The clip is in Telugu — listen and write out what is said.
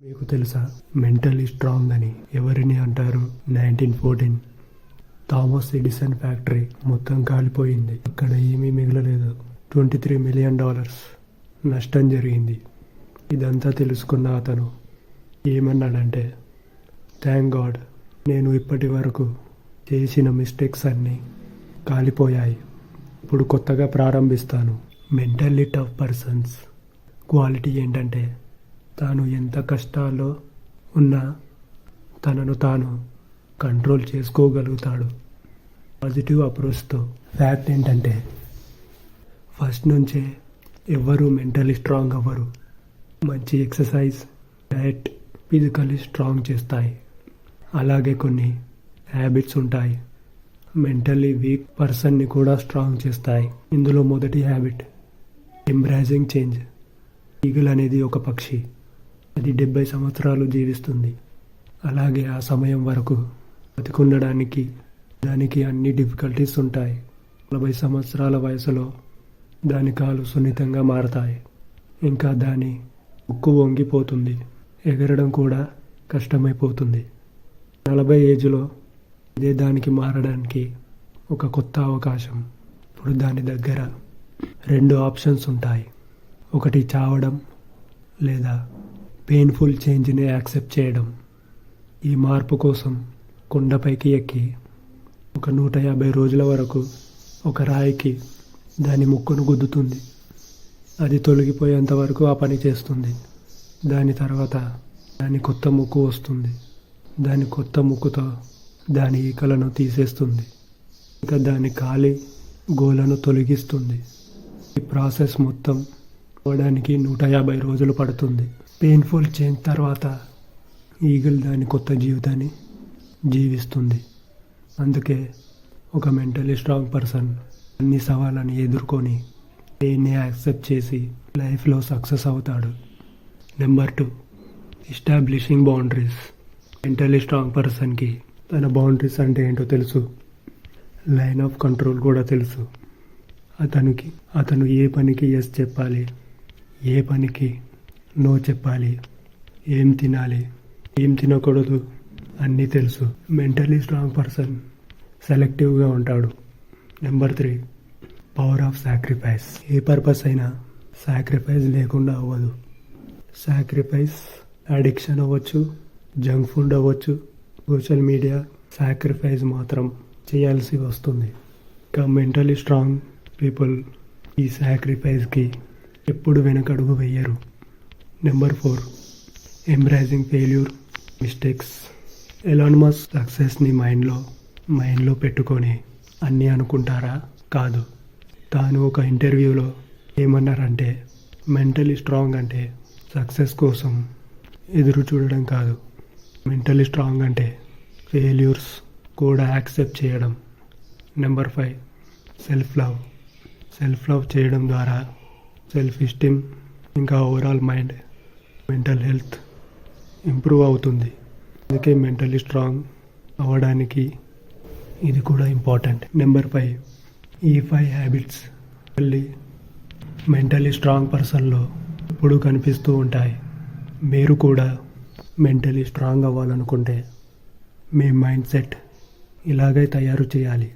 మీకు తెలుసా మెంటల్లీ స్ట్రాంగ్ అని ఎవరిని అంటారు? 1914 థామస్ ఎడిసన్ ఫ్యాక్టరీ మొత్తం కాలిపోయింది. అక్కడ ఏమీ మిగలలేదు. $23 మిలియన్ నష్టం జరిగింది. ఇదంతా తెలుసుకున్న అతను ఏమన్నాడంటే, థ్యాంక్ గాడ్, నేను ఇప్పటి వరకు చేసిన మిస్టేక్స్ అన్నీ కాలిపోయాయి. ఇప్పుడు కొత్తగా ప్రారంభిస్తాను. మెంటల్లీ టఫ్ పర్సన్స్ క్వాలిటీ ఏంటంటే, తాను ఎంత కష్టాల్లో ఉన్నా తనను తాను కంట్రోల్ చేసుకోగలుగుతాడు పాజిటివ్ అప్రోచ్తో. ఫ్యాక్ట్ ఏంటంటే, ఫస్ట్ నుంచే ఎవ్వరూ మెంటలీ స్ట్రాంగ్ అవ్వరు. మంచి ఎక్సర్సైజ్, డయట్ ఫిజికల్లీ స్ట్రాంగ్ చేస్తాయి. అలాగే కొన్ని హ్యాబిట్స్ ఉంటాయి మెంటల్లీ వీక్ పర్సన్ని కూడా స్ట్రాంగ్ చేస్తాయి. ఇందులో మొదటి హ్యాబిట్ ఎంబ్రేసింగ్ చేంజ్. ఈగల్ అనేది ఒక పక్షి. అది 70 సంవత్సరాలు జీవిస్తుంది. అలాగే ఆ సమయం వరకు బతికుండడానికి దానికి అన్ని డిఫికల్టీస్ ఉంటాయి. 40 సంవత్సరాల వయసులో దాని కాలు సున్నితంగా మారతాయి. ఇంకా దాని ముక్కు వంగిపోతుంది. ఎగరడం కూడా కష్టమైపోతుంది. 40 ఏజ్లో ఇదే దానికి మారడానికి ఒక కొత్త అవకాశం. ఇప్పుడు దాని దగ్గర 2 ఆప్షన్స్ ఉంటాయి. ఒకటి చావడం, లేదా పెయిన్ఫుల్ చేంజ్ని యాక్సెప్ట్ చేయడం. ఈ మార్పు కోసం కొండపైకి ఎక్కి ఒక 150 రోజుల వరకు ఒక రాయికి దాని ముక్కును గుద్దుతుంది. అది తొలగిపోయేంత వరకు ఆ పని చేస్తుంది. దాని తర్వాత దాని కొత్త ముక్కు వస్తుంది. దాని కొత్త ముక్కుతో దాని ఈకలను తీసేస్తుంది. ఇంకా దాని కాలి గోలను తొలగిస్తుంది. ఈ ప్రాసెస్ మొత్తం అవడానికి 150 రోజులు పడుతుంది. పెయిన్ఫుల్ చేంజ్ తర్వాత ఈగల్ దాని కొత్త జీవితాన్ని జీవిస్తుంది. అందుకే ఒక మెంటలీ స్ట్రాంగ్ పర్సన్ అన్ని సవాళ్ళని ఎదుర్కొని పెయిన్ని యాక్సెప్ట్ చేసి లైఫ్లో సక్సెస్ అవుతాడు. Number 2, establishing boundaries. Mentally strong పర్సన్కి తన బౌండరీస్ అంటే ఏంటో తెలుసు. లైన్ ఆఫ్ కంట్రోల్ కూడా తెలుసు. అతను ఏ పనికి ఎస్ చెప్పాలి, ఏ పనికి నో చెప్పాలి, ఏం తినాలి, ఏం తినకూడదు అన్నీ తెలుసు. మెంటలీ స్ట్రాంగ్ పర్సన్ సెలెక్టివ్గా ఉంటాడు. Number 3, power of sacrifice. A purpose అయినా సాక్రిఫైస్ లేకుండా అవ్వదు. సాక్రిఫైస్ అడిక్షన్ అవ్వచ్చు, జంక్ ఫుడ్ అవ్వచ్చు, సోషల్ మీడియా. సాక్రిఫైస్ మాత్రం చేయాల్సి వస్తుంది. ఇంకా మెంటలీ స్ట్రాంగ్ పీపుల్ ఈ సాక్రిఫైస్కి ఎప్పుడు వెనకడుగు వేయరు. Number 4, embracing failure, mistakes. Elon Musk సక్సెస్ని మైండ్లో పెట్టుకొని అన్నీ అనుకుంటారా? కాదు. తాను ఒక ఇంటర్వ్యూలో ఏమన్నారంటే, మెంటలీ స్ట్రాంగ్ అంటే సక్సెస్ కోసం ఎదురు చూడడం కాదు. మెంటలీ స్ట్రాంగ్ అంటే ఫెయిల్యూర్స్ కూడా యాక్సెప్ట్ చేయడం. నెంబర్ 5, సెల్ఫ్ లవ్ చేయడం ద్వారా సెల్ఫ్ ఎస్టీమ్ ఇంకా overall mind, mental health improve అవుతుంది. అందుకే మెంటలీ స్ట్రాంగ్ అవ్వడానికి ఇది కూడా ఇంపార్టెంట్. నెంబర్ 5, ఈ 5 హ్యాబిట్స్ మెంటలీ స్ట్రాంగ్ పర్సన్లో ఎప్పుడూ కనిపిస్తూ ఉంటాయి. మీరు కూడా మెంటలీ స్ట్రాంగ్ అవ్వాలనుకుంటే మీ మైండ్ సెట్ ఇలాగే తయారు చేయాలి.